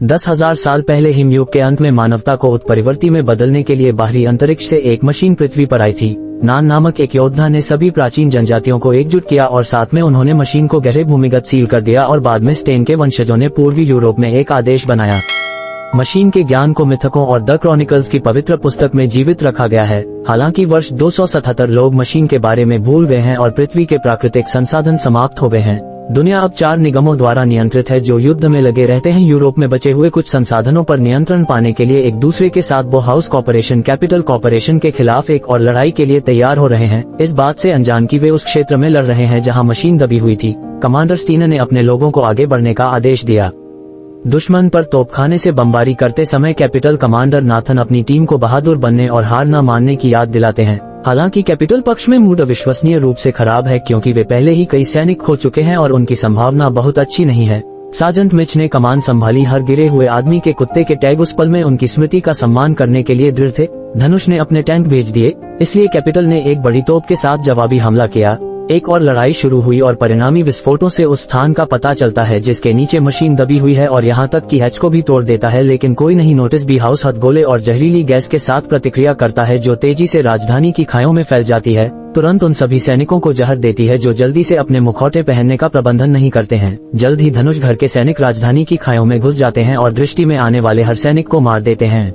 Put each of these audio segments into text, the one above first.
10,000 साल पहले हिमयुग के अंत में मानवता को उत्परिवर्ती में बदलने के लिए बाहरी अंतरिक्ष से एक मशीन पृथ्वी पर आई थी। नान नामक एक योद्धा ने सभी प्राचीन जनजातियों को एकजुट किया और साथ में उन्होंने मशीन को गहरे भूमिगत सील कर दिया और बाद में स्टेन के वंशजों ने पूर्वी यूरोप में एक आदेश बनाया। मशीन के ज्ञान को मिथकों और द क्रॉनिकल्स की पवित्र पुस्तक में जीवित रखा गया है। हालांकि वर्ष 277 लोग मशीन के बारे में भूल गए हैं और पृथ्वी के प्राकृतिक संसाधन समाप्त हो गए हैं। दुनिया अब 4 निगमों द्वारा नियंत्रित है जो युद्ध में लगे रहते हैं। यूरोप में बचे हुए कुछ संसाधनों पर नियंत्रण पाने के लिए एक दूसरे के साथ बोहाउस कॉर्पोरेशन कैपिटल कॉर्पोरेशन के खिलाफ एक और लड़ाई के लिए तैयार हो रहे हैं, इस बात से अनजान कि वे उस क्षेत्र में लड़ रहे हैं जहां मशीन दबी हुई थी। कमांडर स्टीनर ने अपने लोगों को आगे बढ़ने का आदेश दिया। दुश्मन पर तोपखाने से बमबारी करते समय कैपिटल कमांडर नाथन अपनी टीम को बहादुर बनने और हार न मानने की याद दिलाते हैं। हालांकि कैपिटल पक्ष में मूड अविश्वसनीय रूप से खराब है क्योंकि वे पहले ही कई सैनिक खो चुके हैं और उनकी संभावना बहुत अच्छी नहीं है। सार्जेंट मिच ने कमान संभाली। हर गिरे हुए आदमी के कुत्ते के टैग उस पल में उनकी स्मृति का सम्मान करने के लिए दृढ़ थे। धनुष ने अपने टैंक भेज दिए, इसलिए कैपिटल ने एक बड़ी तोप के साथ जवाबी हमला किया। एक और लड़ाई शुरू हुई और परिणामी विस्फोटों से उस स्थान का पता चलता है जिसके नीचे मशीन दबी हुई है और यहाँ तक कि हैच को भी तोड़ देता है, लेकिन कोई नहीं नोटिस भी हाउस हथगोले और जहरीली गैस के साथ प्रतिक्रिया करता है जो तेजी से राजधानी की खायों में फैल जाती है। तुरंत उन सभी सैनिकों को जहर देती है जो जल्दी से अपने मुखौटे पहनने का प्रबंधन नहीं करते हैं। जल्द ही धनुष घर के सैनिक राजधानी की खायों में घुस जाते हैं और दृष्टि में आने वाले हर सैनिक को मार देते हैं।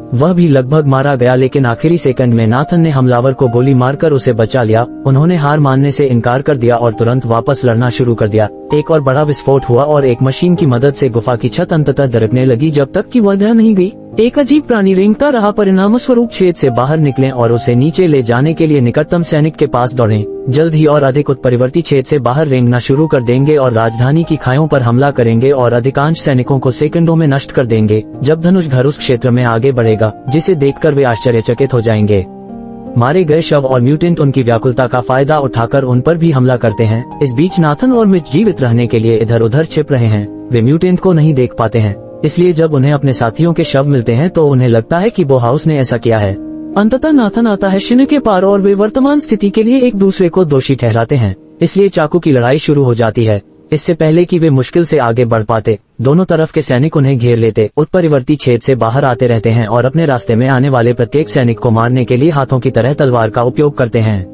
वह भी लगभग मारा गया, लेकिन आखिरी सेकंड में नाथन ने हमलावर को गोली मारकर उसे बचा लिया। उन्होंने हार मानने से इनकार कर दिया और तुरंत वापस लड़ना शुरू कर दिया। एक और बड़ा विस्फोट हुआ और एक मशीन की मदद से गुफा की छत अंततः दरकने लगी जब तक कि वह ढह नहीं गई। एक अजीब प्राणी रेंगता रहा। परिणाम स्वरूप छेद से बाहर निकले और उसे नीचे ले जाने के लिए निकटतम सैनिक के पास दौड़े। जल्द ही और अधिक उत्परिवर्ती छेद से बाहर रेंगना शुरू कर देंगे और राजधानी की खायों पर हमला करेंगे और अधिकांश सैनिकों को सेकंडों में नष्ट कर देंगे। जब धनुष घर उस क्षेत्र में आगे बढ़ेगा जिसे देखकर वे आश्चर्यचकित हो जाएंगे। मारे गए शव और म्यूटेंट उनकी व्याकुलता का फायदा उठाकर उन पर भी हमला करते हैं। इस बीच नाथन और मिच जीवित रहने के लिए इधर उधर छिप रहे हैं। वे म्यूटेंट को नहीं देख पाते हैं, इसलिए जब उन्हें अपने साथियों के शव मिलते हैं तो उन्हें लगता है कि बोहाउस ने ऐसा किया है। अंततः नाथन आता है शिन के पार और वे वर्तमान स्थिति के लिए एक दूसरे को दोषी ठहराते हैं, इसलिए चाकू की लड़ाई शुरू हो जाती है। इससे पहले कि वे मुश्किल से आगे बढ़ पाते, दोनों तरफ के सैनिक उन्हें घेर लेते, उत्परिवर्ती छेद से बाहर आते रहते हैं और अपने रास्ते में आने वाले प्रत्येक सैनिक को मारने के लिए हाथों की तरह तलवार का उपयोग करते हैं।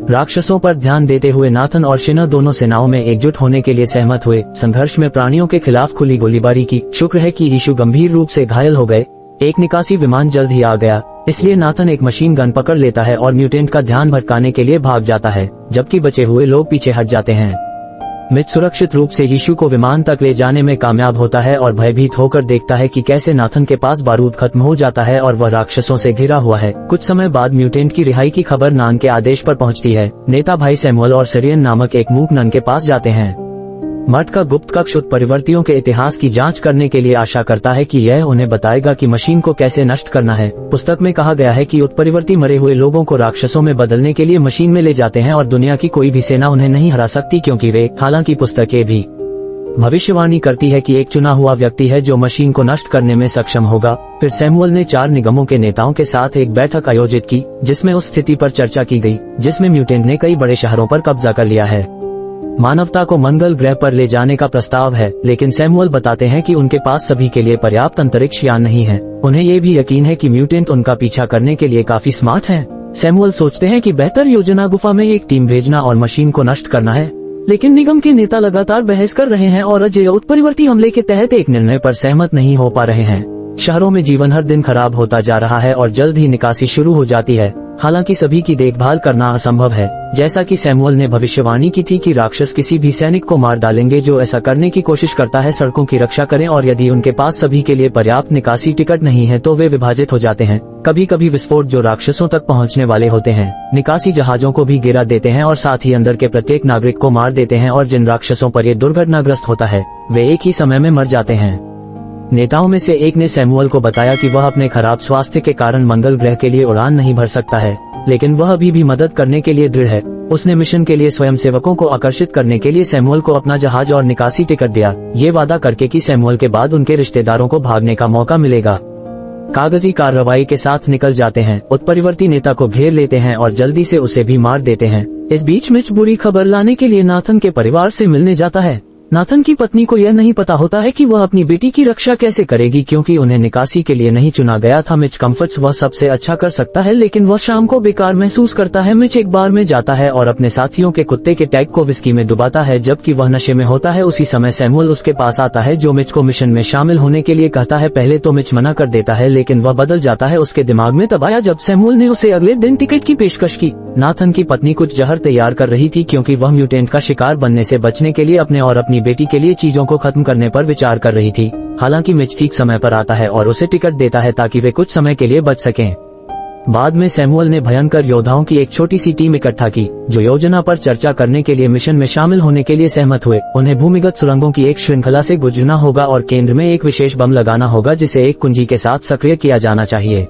राक्षसों पर ध्यान देते हुए नाथन और शिना दोनों सेनाओं में एकजुट होने के लिए सहमत हुए। संघर्ष में प्राणियों के खिलाफ खुली गोलीबारी की। शुक्र है कि यीशु गंभीर रूप से घायल हो गए। एक निकासी विमान जल्द ही आ गया, इसलिए नाथन एक मशीन गन पकड़ लेता है और म्यूटेंट का ध्यान भटकाने के लिए भाग जाता है, जबकि बचे हुए लोग पीछे हट जाते हैं। मिच सुरक्षित रूप से यीशु को विमान तक ले जाने में कामयाब होता है और भयभीत होकर देखता है कि कैसे नाथन के पास बारूद खत्म हो जाता है और वह राक्षसों से घिरा हुआ है। कुछ समय बाद म्यूटेंट की रिहाई की खबर नान के आदेश पर पहुंचती है। नेता भाई सैमुअल और सिरियन नामक एक मूक नन के पास जाते हैं। मठ का गुप्त कक्ष उत्परिवर्तियों के इतिहास की जांच करने के लिए आशा करता है कि यह उन्हें बताएगा कि मशीन को कैसे नष्ट करना है। पुस्तक में कहा गया है कि उत्परिवर्ती मरे हुए लोगों को राक्षसों में बदलने के लिए मशीन में ले जाते हैं और दुनिया की कोई भी सेना उन्हें नहीं हरा सकती क्योंकि वे, हालांकि पुस्तकें भी भविष्यवाणी करती है कि एक चुना हुआ व्यक्ति है जो मशीन को नष्ट करने में सक्षम होगा। फिर सैमुअल ने 4 निगमों के नेताओं के साथ एक बैठक आयोजित की जिसमें उस स्थिति पर चर्चा की गई जिसमें म्यूटेंट ने कई बड़े शहरों पर कब्जा कर लिया है। मानवता को मंगल ग्रह पर ले जाने का प्रस्ताव है, लेकिन सैमुअल बताते हैं कि उनके पास सभी के लिए पर्याप्त अंतरिक्ष यान नहीं है। उन्हें ये भी यकीन है कि म्यूटेंट उनका पीछा करने के लिए काफी स्मार्ट हैं। सैमुअल सोचते हैं कि बेहतर योजना गुफा में एक टीम भेजना और मशीन को नष्ट करना है, लेकिन निगम के नेता लगातार बहस कर रहे हैं और अजय उत्परिवर्ती हमले के तहत एक निर्णय पर सहमत नहीं हो पा रहे हैं। शहरों में जीवन हर दिन खराब होता जा रहा है और जल्द ही निकासी शुरू हो जाती है। हालांकि सभी की देखभाल करना असंभव है। जैसा कि सैमुअल ने भविष्यवाणी की थी कि राक्षस किसी भी सैनिक को मार डालेंगे जो ऐसा करने की कोशिश करता है। सड़कों की रक्षा करें और यदि उनके पास सभी के लिए पर्याप्त निकासी टिकट नहीं है तो वे विभाजित हो जाते हैं। कभी कभी विस्फोट जो राक्षसों तक पहुंचने वाले होते हैं निकासी जहाजों को भी गिरा देते हैं और साथ ही अंदर के प्रत्येक नागरिक को मार देते हैं और जिन राक्षसों पर ये दुर्घटनाग्रस्त होता है वे एक ही समय में मर जाते हैं। नेताओं में से एक ने सैमुअल को बताया कि वह अपने खराब स्वास्थ्य के कारण मंगल ग्रह के लिए उड़ान नहीं भर सकता है, लेकिन वह अभी भी मदद करने के लिए दृढ़ है। उसने मिशन के लिए स्वयंसेवकों को आकर्षित करने के लिए सैमुअल को अपना जहाज और निकासी टिकट दिया, ये वादा करके कि सैमुअल के बाद उनके रिश्तेदारों को भागने का मौका मिलेगा। कागजी कार्रवाई के साथ निकल जाते हैं। उत्परिवर्ती नेता को घेर लेते हैं और जल्दी से उसे भी मार देते हैं। इस बीच मिच बुरी खबर लाने के लिए नाथन के परिवार से मिलने जाता है। नाथन की पत्नी को यह नहीं पता होता है कि वह अपनी बेटी की रक्षा कैसे करेगी, क्योंकि उन्हें निकासी के लिए नहीं चुना गया था। मिच कम्फर्ट्स वह सबसे अच्छा कर सकता है, लेकिन वह शाम को बेकार महसूस करता है। मिच एक बार में जाता है और अपने साथियों के कुत्ते के टैग को विस्की में डुबाता है जबकि वह नशे में होता है। उसी समय सैमुअल उसके पास आता है जो मिच को मिशन में शामिल होने के लिए कहता है। पहले तो मिच मना कर देता है, लेकिन वह बदल जाता है। उसके दिमाग में तब आया जब सैमुअल ने उसे अगले दिन टिकट की पेशकश की। नाथन की पत्नी कुछ जहर तैयार कर रही थी क्योंकि वह म्यूटेंट का शिकार बनने से बचने के लिए अपने और अपनी बेटी के लिए चीजों को खत्म करने पर विचार कर रही थी। हालांकि मिच ठीक समय पर आता है और उसे टिकट देता है ताकि वे कुछ समय के लिए बच सकें। बाद में सैमुअल ने भयंकर योद्धाओं की एक छोटी सी टीम इकट्ठा की जो योजना पर चर्चा करने के लिए मिशन में शामिल होने के लिए सहमत हुए। उन्हें भूमिगत सुरंगों की एक श्रृंखला से गुजरना होगा और केंद्र में एक विशेष बम लगाना होगा जिसे एक कुंजी के साथ सक्रिय किया जाना चाहिए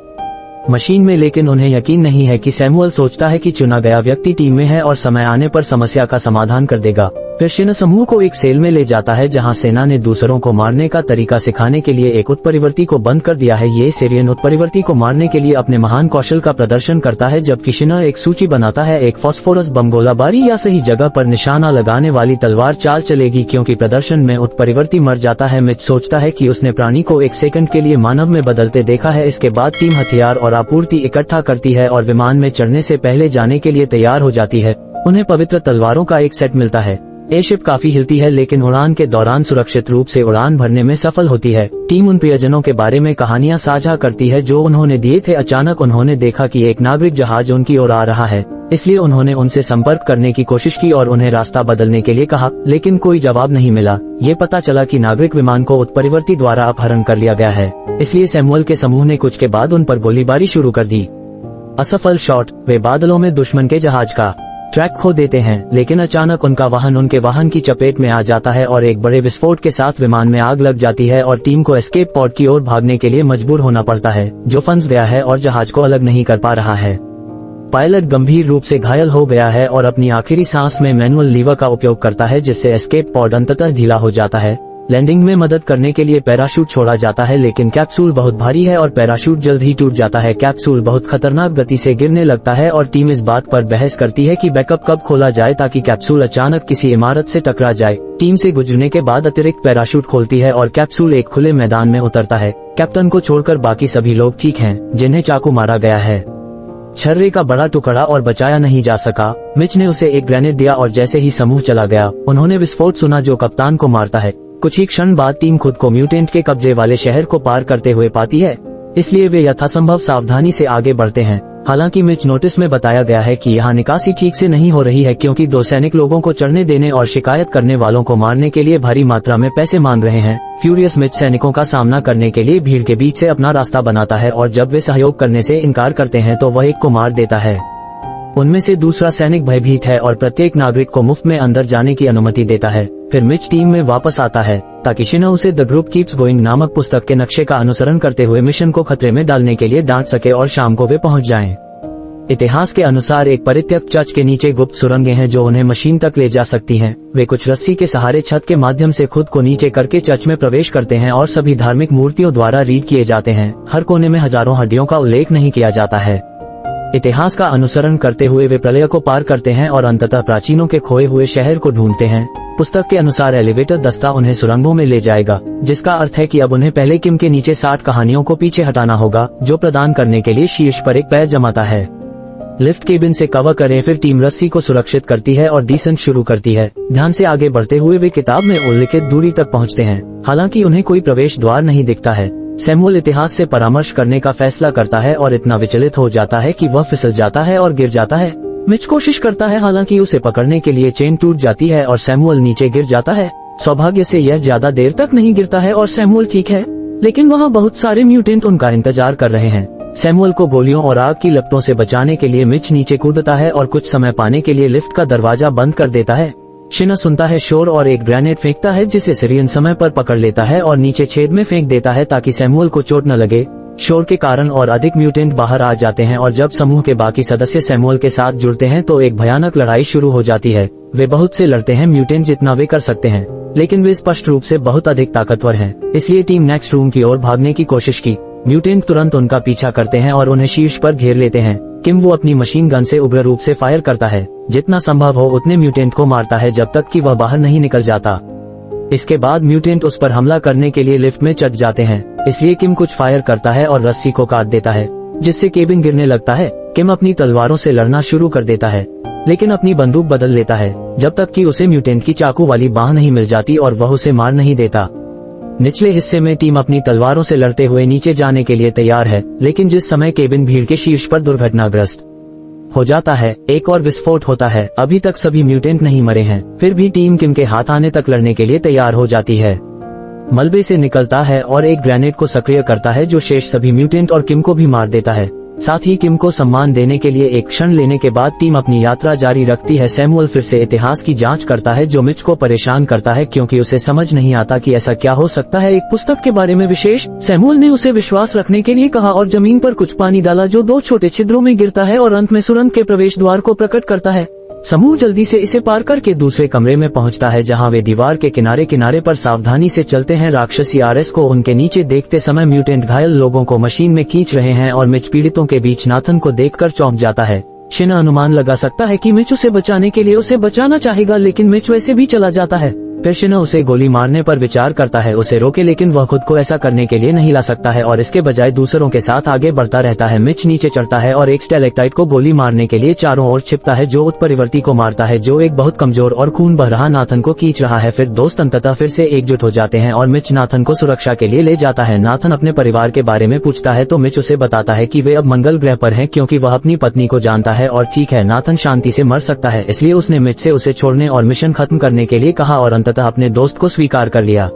मशीन में। लेकिन उन्हें यकीन नहीं है कि सैमुअल सोचता है कि चुना गया व्यक्ति टीम में है और समय आने पर समस्या का समाधान कर देगा। फिर शिना समूह को एक सेल में ले जाता है जहां सेना ने दूसरों को मारने का तरीका सिखाने के लिए एक उत्परिवर्ती को बंद कर दिया है। ये सेरियन उत्परिवर्ती को मारने के लिए अपने महान कौशल का प्रदर्शन करता है, जबकि शिना एक सूची बनाता है। एक फास्फोरस बम, गोलाबारी या सही जगह पर निशाना लगाने वाली तलवार चाल चलेगी। क्योंकि प्रदर्शन में उत्परिवर्ती मर जाता है, मिच सोचता है कि उसने प्राणी को एक सेकंड के लिए मानव में बदलते देखा है। इसके बाद टीम हथियार और आपूर्ति इकट्ठा करती है और विमान में चढ़ने से पहले जाने के लिए तैयार हो जाती है। उन्हें पवित्र तलवारों का एक सेट मिलता है। एयरशिप काफी हिलती है लेकिन उड़ान के दौरान सुरक्षित रूप से उड़ान भरने में सफल होती है। टीम उन प्रियजनों के बारे में कहानियां साझा करती है जो उन्होंने दिए थे। अचानक उन्होंने देखा कि एक नागरिक जहाज उनकी ओर आ रहा है, इसलिए उन्होंने उनसे संपर्क करने की कोशिश की और उन्हें रास्ता बदलने के लिए कहा, लेकिन कोई जवाब नहीं मिला। ये पता चला कि नागरिक विमान को उत्परिवर्ती द्वारा अपहरण कर लिया गया है, इसलिए सैमुअल के समूह ने कुछ के बाद उन पर गोलीबारी शुरू कर दी। असफल शॉट, वे बादलों में दुश्मन के जहाज का ट्रैक खो देते हैं, लेकिन अचानक उनका वाहन उनके वाहन की चपेट में आ जाता है और एक बड़े विस्फोट के साथ विमान में आग लग जाती है और टीम को एस्केप पॉड की ओर भागने के लिए मजबूर होना पड़ता है जो फंस गया है और जहाज को अलग नहीं कर पा रहा है। पायलट गंभीर रूप से घायल हो गया है और अपनी आखिरी सांस में मैनुअल लीवर का उपयोग करता है जिससे एस्केप पॉड अंततः ढीला हो जाता है। लैंडिंग में मदद करने के लिए पैराशूट छोड़ा जाता है, लेकिन कैप्सूल बहुत भारी है और पैराशूट जल्द ही टूट जाता है। कैप्सूल बहुत खतरनाक गति से गिरने लगता है और टीम इस बात पर बहस करती है कि बैकअप कब खोला जाए ताकि कैप्सूल अचानक किसी इमारत से टकरा जाए। टीम से गुजरने के बाद अतिरिक्त पैराशूट खोलती है और कैप्सूल एक खुले मैदान में उतरता है। कैप्टन को छोड़कर बाकी सभी लोग ठीक हैं जिन्हें चाकू मारा गया है। छर्रे का बड़ा टुकड़ा और बचाया नहीं जा सका। मिच ने उसे एक ग्रेनेड दिया और जैसे ही समूह चला गया उन्होंने विस्फोट सुना जो कप्तान को मारता है। कुछ ही क्षण बाद टीम खुद को म्यूटेंट के कब्जे वाले शहर को पार करते हुए पाती है, इसलिए वे यथासंभव सावधानी से आगे बढ़ते हैं। हालांकि मिच नोटिस में बताया गया है कि यहाँ निकासी ठीक से नहीं हो रही है क्योंकि दो सैनिक लोगों को चढ़ने देने और शिकायत करने वालों को मारने के लिए भारी मात्रा में पैसे मांग रहे हैं। फ्यूरियस मिच सैनिकों का सामना करने के लिए भीड़ के बीच से अपना रास्ता बनाता है और जब वे सहयोग करने से इनकार करते हैं तो वह एक को मार देता है। उनमें से दूसरा सैनिक भयभीत है और प्रत्येक नागरिक को मुफ्त में अंदर जाने की अनुमति देता है। फिर मिच टीम में वापस आता है ताकि शिना उसे द ग्रुप कीप्स गोइंग नामक पुस्तक के नक्शे का अनुसरण करते हुए मिशन को खतरे में डालने के लिए डांट सके और शाम को वे पहुंच जाएं। इतिहास के अनुसार एक परित्यक्त चर्च के नीचे गुप्त सुरंगें हैं जो उन्हें मशीन तक ले जा सकती हैं। वे कुछ रस्सी के सहारे छत के माध्यम से खुद को नीचे करके चर्च में प्रवेश करते हैं और सभी धार्मिक मूर्तियों द्वारा रीड किए जाते हैं। हर कोने में हजारों हड्डियों का उल्लेख नहीं किया जाता है। इतिहास का अनुसरण करते हुए वे प्रलय को पार करते हैं और अंततः प्राचीनों के खोए हुए शहर को ढूंढते हैं। पुस्तक के अनुसार एलिवेटर दस्ता उन्हें सुरंगों में ले जाएगा, जिसका अर्थ है कि अब उन्हें पहले किम के नीचे 60 कहानियों को पीछे हटाना होगा जो प्रदान करने के लिए शीर्ष पर एक पैर जमाता है। लिफ्ट केबिन से कवर करें। फिर टीम रस्सी को सुरक्षित करती है और डिसेंट शुरू करती है। ध्यान से आगे बढ़ते हुए वे किताब में उल्लिखित दूरी तक पहुंचते हैं। हालांकि उन्हें कोई प्रवेश द्वार नहीं दिखता है। सैमुअल इतिहास से परामर्श करने का फैसला करता है और इतना विचलित हो जाता है कि वह फिसल जाता है और गिर जाता है। मिच कोशिश करता है, हालांकि उसे पकड़ने के लिए चेन टूट जाती है और सैमुअल नीचे गिर जाता है। सौभाग्य से यह ज्यादा देर तक नहीं गिरता है और सैमुअल ठीक है, लेकिन वहाँ बहुत सारे म्यूटेंट उनका इंतजार कर रहे हैं। सैमुअल को गोलियों और आग की लपटों से बचाने के लिए मिच नीचे कूदता है और कुछ समय पाने के लिए लिफ्ट का दरवाजा बंद कर देता है। शिना सुनता है शोर और एक ग्रेनेड फेंकता है जिसे सिरियन समय पर पकड़ लेता है और नीचे छेद में फेंक देता है ताकि सैमुअल को चोट न लगे। शोर के कारण और अधिक म्यूटेंट बाहर आ जाते हैं और जब समूह के बाकी सदस्य सैमुअल के साथ जुड़ते हैं तो एक भयानक लड़ाई शुरू हो जाती है। वे बहुत से लड़ते हैं, म्यूटेंट जितना वे कर सकते हैं, लेकिन वे स्पष्ट रूप से बहुत अधिक ताकतवर हैं। इसलिए टीम नेक्स्ट रूम की ओर भागने की कोशिश की। म्यूटेंट तुरंत उनका पीछा करते हैं और उन्हें शीर्ष पर घेर लेते हैं। किम वो अपनी मशीन गन से उग्र रूप से फायर करता है, जितना संभव हो उतने म्यूटेंट को मारता है जब तक कि वह बाहर नहीं निकल जाता। इसके बाद म्यूटेंट उस पर हमला करने के लिए लिफ्ट में चढ़ जाते हैं, इसलिए किम कुछ फायर करता है और रस्सी को काट देता है, जिससे केबिन गिरने लगता है। किम अपनी तलवारों से लड़ना शुरू कर देता है, लेकिन अपनी बंदूक बदल लेता है जब तक कि उसे म्यूटेंट की चाकू वाली बाह नहीं मिल जाती और वह उसे मार नहीं देता। निचले हिस्से में टीम अपनी तलवारों से लड़ते हुए नीचे जाने के लिए तैयार है, लेकिन जिस समय केबिन भीड़ के शीर्ष पर दुर्घटनाग्रस्त हो जाता है, एक और विस्फोट होता है। अभी तक सभी म्यूटेंट नहीं मरे हैं, फिर भी टीम किम के हाथ आने तक लड़ने के लिए तैयार हो जाती है। मलबे से निकलता है और एक ग्रेनेड को सक्रिय करता है जो शेष सभी म्यूटेंट और किम को भी मार देता है। साथ ही किम को सम्मान देने के लिए एक क्षण लेने के बाद टीम अपनी यात्रा जारी रखती है। सैमुअल फिर से इतिहास की जांच करता है जो मिच को परेशान करता है क्योंकि उसे समझ नहीं आता कि ऐसा क्या हो सकता है। एक पुस्तक के बारे में विशेष सैमुअल ने उसे विश्वास रखने के लिए कहा और जमीन पर कुछ पानी डाला जो 2 छोटे छिद्रों में गिरता है और अंत में सुरंग के प्रवेश द्वार को प्रकट करता है। समूह जल्दी से इसे पार करके दूसरे कमरे में पहुंचता है जहां वे दीवार के किनारे किनारे पर सावधानी से चलते हैं। राक्षसी आरएस को उनके नीचे देखते समय म्यूटेंट घायल लोगों को मशीन में खींच रहे हैं और मिच पीड़ितों के बीच नाथन को देखकर चौंक जाता है। शिना अनुमान लगा सकता है कि मिच उसे बचाने के लिए उसे बचाना चाहेगा, लेकिन मिच वैसे भी चला जाता है। फिर शिना उसे गोली मारने पर विचार करता है उसे रोके, लेकिन वह खुद को ऐसा करने के लिए नहीं ला सकता है और इसके बजाय दूसरों के साथ आगे बढ़ता रहता है। मिच नीचे चढ़ता है और एक स्टेलेक्टाइट को गोली मारने के लिए चारों ओर छिपता है जो उत्परिवर्ती को मारता है जो एक बहुत कमजोर और खून बह रहा नाथन को खींच रहा है। फिर दोस्त अंततः फिर से एकजुट हो जाते हैं और मिच नाथन को सुरक्षा के लिए ले जाता है। नाथन अपने परिवार के बारे में पूछता है तो मिच उसे बताता है कि वे अब मंगल ग्रह पर हैं क्योंकि वह अपनी पत्नी को जानता है और ठीक है, नाथन शांति से मर सकता है, इसलिए उसने मिच से उसे छोड़ने और मिशन खत्म करने के लिए कहा और अंततः अपने दोस्त को स्वीकार कर लिया।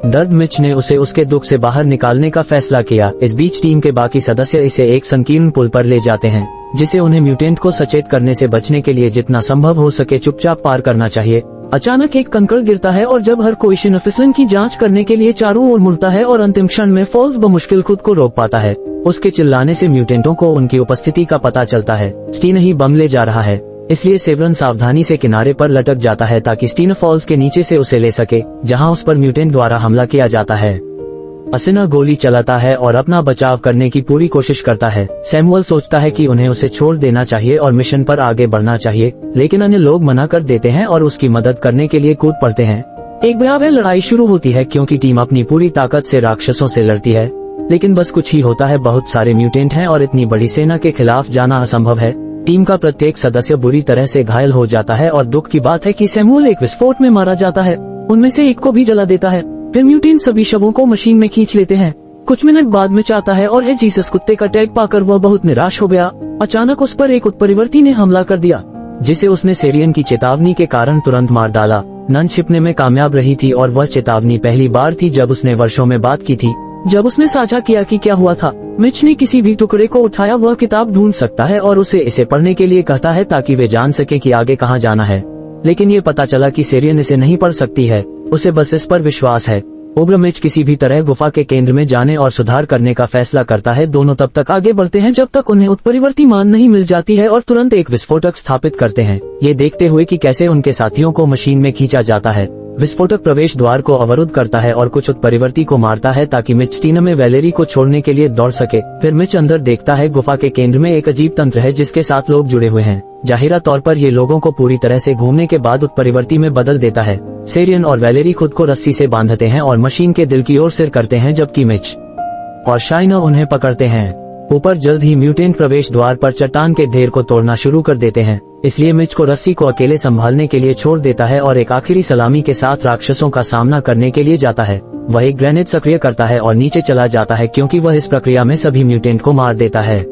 दर्द मिच ने उसे उसके दुख से बाहर निकालने का फैसला किया। इस बीच टीम के बाकी सदस्य इसे एक संकीर्ण पुल पर ले जाते हैं जिसे उन्हें म्यूटेंट को सचेत करने से बचने के लिए जितना संभव हो सके चुपचाप पार करना चाहिए। अचानक एक कंकड़ गिरता है और जब हर कोई शिना फिसलन की जांच करने के लिए चारों ओर मुड़ता है और अंतिम क्षण में फॉल्स बमुश्किल खुद को रोक पाता है। उसके चिल्लाने से म्यूटेंटों को उनकी उपस्थिति का पता चलता है। स्टीन ही बम ले जा रहा है, इसलिए सेवरन सावधानी से किनारे पर लटक जाता है ताकि स्टीन फॉल्स के नीचे से उसे ले सके जहां उस पर म्यूटेंट द्वारा हमला किया जाता है। असिना गोली चलाता है और अपना बचाव करने की पूरी कोशिश करता है। सैमुअल सोचता है कि उन्हें उसे छोड़ देना चाहिए और मिशन पर आगे बढ़ना चाहिए, लेकिन अन्य लोग मना कर देते हैं और उसकी मदद करने के लिए कूद पड़ते हैं। एक भयावह लड़ाई शुरू होती है क्योंकि टीम अपनी पूरी ताकत से राक्षसों से लड़ती है, लेकिन बस कुछ ही होता है। बहुत सारे म्यूटेंट हैं और इतनी बड़ी सेना के खिलाफ जाना असंभव है। टीम का प्रत्येक सदस्य बुरी तरह से घायल हो जाता है और दुख की बात है कि सैमुअल एक विस्फोट में मारा जाता है, उनमें से एक को भी जला देता है। फिर म्यूटेंट सभी शवों को मशीन में खींच लेते हैं। कुछ मिनट बाद में चाहता है और जीसस कुत्ते का टैग पाकर वह बहुत निराश हो गया। अचानक उस पर एक उत्परिवर्ती ने हमला कर दिया जिसे उसने सेरियन की चेतावनी के कारण तुरंत मार डाला। नन छिपने में कामयाब रही थी और वह चेतावनी पहली बार थी जब उसने वर्षों में बात की थी। जब उसने साझा किया कि क्या हुआ था, मिच ने किसी भी टुकड़े को उठाया। वह किताब ढूंढ सकता है और उसे इसे पढ़ने के लिए कहता है ताकि वे जान सके कि आगे कहां जाना है, लेकिन ये पता चला कि सेरियन इसे नहीं पढ़ सकती है। उसे बस इस पर विश्वास है। उग्र मिच किसी भी तरह गुफा के केंद्र में जाने और सुधार करने का फैसला करता है। दोनों तब तक आगे बढ़ते हैं जब तक उन्हें उत्परिवर्ती मान नहीं मिल जाती है और तुरंत एक विस्फोटक स्थापित करते हैं, ये देखते हुए कि कैसे उनके साथियों को मशीन में खींचा जाता है। विस्फोटक प्रवेश द्वार को अवरुद्ध करता है और कुछ उत्परिवर्ती को मारता है ताकि मिच स्टीना में वैलेरी को छोड़ने के लिए दौड़ सके। फिर मिच अंदर देखता है गुफा के केंद्र में एक अजीब तंत्र है जिसके साथ लोग जुड़े हुए हैं। जाहिरा तौर पर ये लोगों को पूरी तरह से घूमने के बाद उत्परिवर्ती में बदल देता है। सेरियन और वैलेरी खुद को रस्सी से बांधते हैं और मशीन के दिल की ओर सिर करते हैं, जबकि मिच और शाइना उन्हें पकड़ते हैं। ऊपर जल्द ही म्यूटेंट प्रवेश द्वार पर चट्टान के ढेर को तोड़ना शुरू कर देते हैं, इसलिए मिच को रस्सी को अकेले संभालने के लिए छोड़ देता है और एक आखिरी सलामी के साथ राक्षसों का सामना करने के लिए जाता है। वह एक ग्रेनेड सक्रिय करता है और नीचे चला जाता है क्योंकि वह इस प्रक्रिया में सभी म्यूटेंट को मार देता है।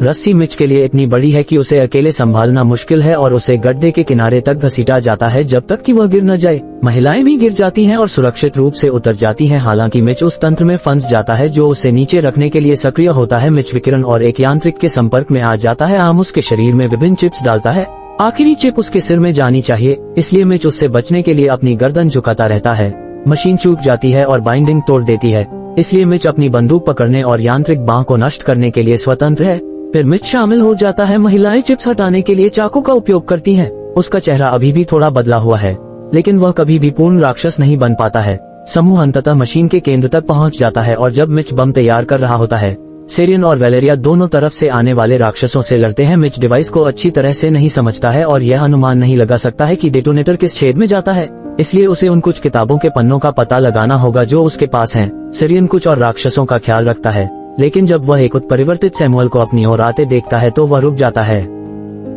रस्सी मिच के लिए इतनी बड़ी है कि उसे अकेले संभालना मुश्किल है और उसे गड्ढे के किनारे तक घसीटा जाता है जब तक कि वह गिर न जाए। महिलाएं भी गिर जाती हैं और सुरक्षित रूप से उतर जाती हैं। हालांकि मिच उस तंत्र में फंस जाता है जो उसे नीचे रखने के लिए सक्रिय होता है। मिच विकिरण और एक यांत्रिक के संपर्क में आ जाता है। आम उसके शरीर में विभिन्न चिप्स डालता है। आखिरी चिप उसके सिर में जानी चाहिए, इसलिए मिच उससे बचने के लिए अपनी गर्दन झुकाता रहता है। मशीन चूक जाती है और बाइंडिंग तोड़ देती है, इसलिए मिच अपनी बंदूक पकड़ने और यांत्रिक बांह को नष्ट करने के लिए स्वतंत्र है। फिर मिच शामिल हो जाता है। महिलाएं चिप्स हटाने के लिए चाकू का उपयोग करती हैं। उसका चेहरा अभी भी थोड़ा बदला हुआ है, लेकिन वह कभी भी पूर्ण राक्षस नहीं बन पाता है। समूह अंततः मशीन के केंद्र तक पहुंच जाता है और जब मिच बम तैयार कर रहा होता है, सेरियन और वैलेरिया दोनों तरफ से आने वाले राक्षसों से लड़ते हैं। मिच डिवाइस को अच्छी तरह से नहीं समझता है और यह अनुमान नहीं लगा सकता है कि डेटोनेटर किस छेद में जाता है। इसलिए उसे उन कुछ किताबों के पन्नों का पता लगाना होगा जो उसके पास हैं। सिरियन कुछ और राक्षसों का ख्याल रखता है, लेकिन जब वह एक उत्परिवर्तित सैमुअल को अपनी ओर आते देखता है तो वह रुक जाता है।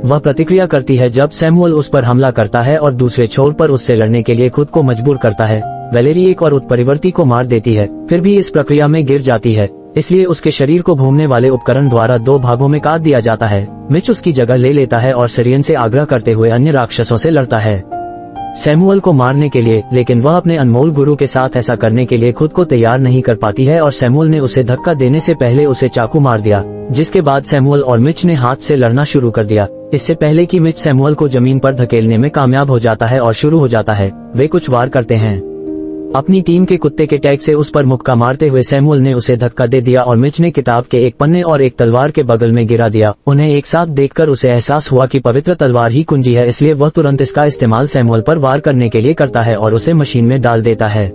वह प्रतिक्रिया करती है जब सैमुअल उस पर हमला करता है और दूसरे छोर पर उससे लड़ने के लिए खुद को मजबूर करता है। वैलेरी एक और उत्परिवर्ती को मार देती है, फिर भी इस प्रक्रिया में गिर जाती है, इसलिए उसके शरीर को घूमने वाले उपकरण द्वारा 2 भागों में काट दिया जाता है। मिच उसकी जगह ले लेता है और सिरियन से आग्रह करते हुए अन्य राक्षसों से लड़ता है सैमुअल को मारने के लिए, लेकिन वह अपने अनमोल गुरु के साथ ऐसा करने के लिए खुद को तैयार नहीं कर पाती है और सैमुअल ने उसे धक्का देने से पहले उसे चाकू मार दिया, जिसके बाद सैमुअल और मिच ने हाथ से लड़ना शुरू कर दिया। इससे पहले कि मिच सैमुअल को जमीन पर धकेलने में कामयाब हो जाता है और शुरू हो जाता है, वे कुछ वार करते हैं। अपनी टीम के कुत्ते के टैग से उस पर मुक्का मारते हुए सैमुअल ने उसे धक्का दे दिया और मिच ने किताब के एक पन्ने और एक तलवार के बगल में गिरा दिया। उन्हें एक साथ देखकर उसे एहसास हुआ कि पवित्र तलवार ही कुंजी है, इसलिए वह तुरंत इसका इस्तेमाल सैमुअल पर वार करने के लिए करता है और उसे मशीन में डाल देता है।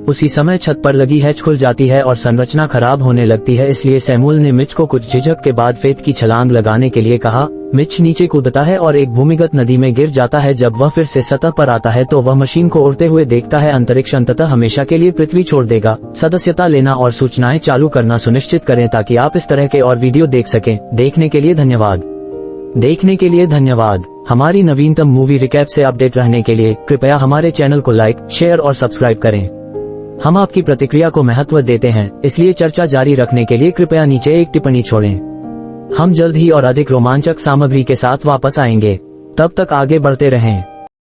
उसी समय छत पर लगी हैच खुल जाती है और संरचना खराब होने लगती है, इसलिए सैमुअल ने मिच को कुछ झिझक के बाद फेत की छलांग लगाने के लिए कहा। मिच नीचे कूदता है और एक भूमिगत नदी में गिर जाता है। जब वह फिर से सतह पर आता है तो वह मशीन को उड़ते हुए देखता है। अंतरिक्ष अंततः हमेशा के लिए पृथ्वी छोड़ देगा। सदस्यता लेना और सूचनाएं चालू करना सुनिश्चित करें ताकि आप इस तरह के और वीडियो देख सकें। देखने के लिए धन्यवाद। हमारी नवीनतम मूवी रिकैप से अपडेट रहने के लिए कृपया हमारे चैनल को लाइक, शेयर और सब्सक्राइब करें। हम आपकी प्रतिक्रिया को महत्व देते हैं, इसलिए चर्चा जारी रखने के लिए कृपया नीचे एक टिप्पणी छोड़ें। हम जल्द ही और अधिक रोमांचक सामग्री के साथ वापस आएंगे। तब तक आगे बढ़ते रहें।